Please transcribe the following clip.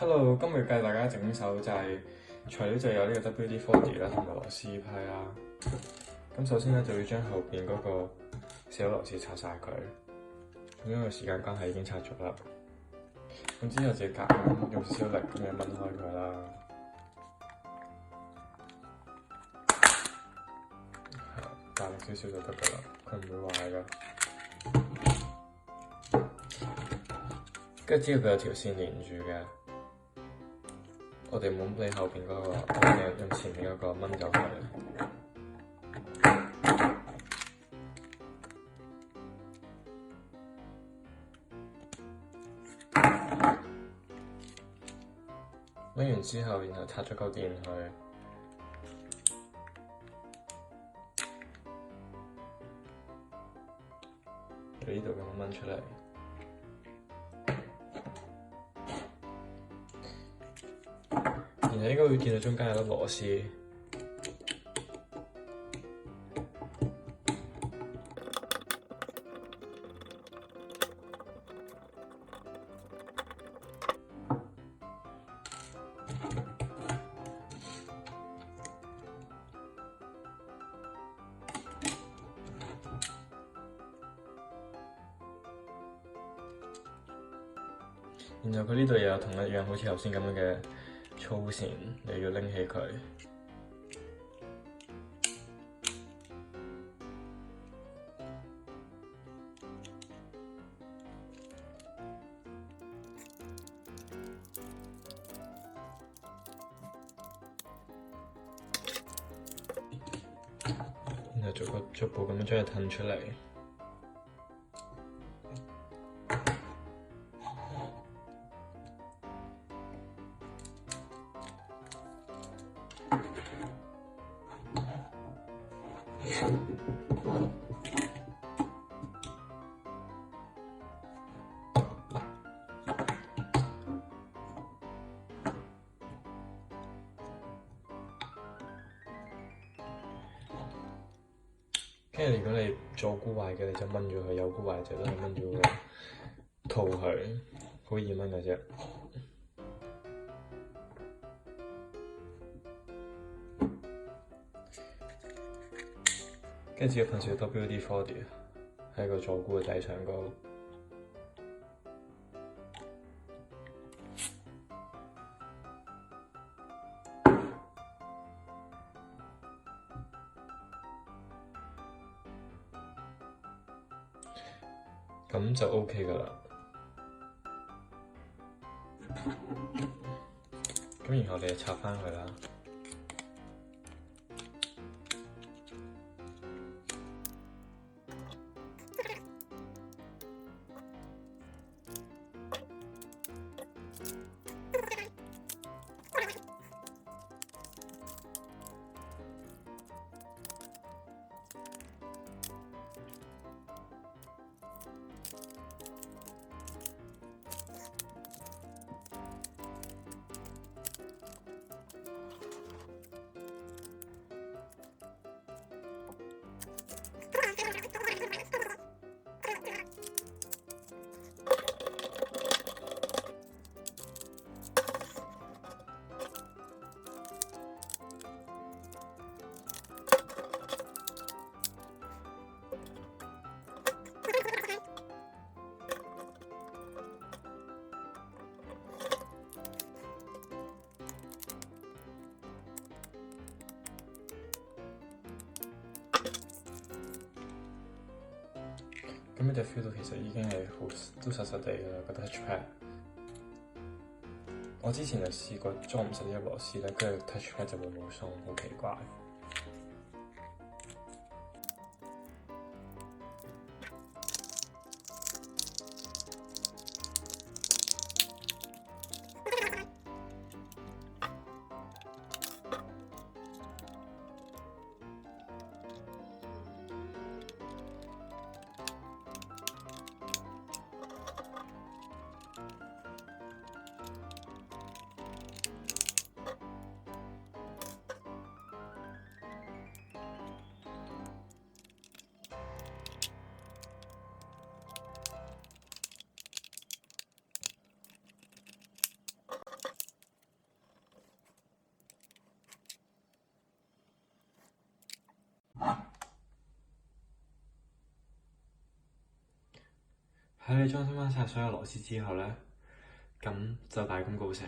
Hello，今日教大家整手就係材料就有呢個 WD-40啦，同埋螺絲批啦。咁首先咧就要將後邊嗰個小螺絲拆晒佢，咁因為時間關係已經拆咗啦。咁之後就夾硬用少少力咁樣掹開佢啦，大力少少就得㗎啦，佢唔會壞㗎。跟住之後佢有條線連住嘅。我哋冇理後邊嗰個，我哋用前面嗰個掹走佢。掹完之後，然後插咗嚿電去，由呢度咁樣掹出嚟。然後應該會見到中間有粒螺絲，然後佢呢度又有同一樣好似頭先咁樣嘅粗線，你要拎起佢。然後逐步咁樣將佢褪出嚟。跟住如果你做箍壞嘅，你就掹咗佢；有箍壞就都係掹咗佢，套佢，好易掹嘅啫。跟住要噴少 WD-40喺個做箍嘅底上高。咁就 OK 㗎啦。咁然後你就插返佢啦。咁你就 feel 到其實已經係都實實地㗎啦，個 touch pad。我之前就試過裝唔實呢粒螺絲咧，跟住 touch pad 就會冇鬆，好奇怪。喺你裝翻晒所有螺絲之後呢，咁就大功告成。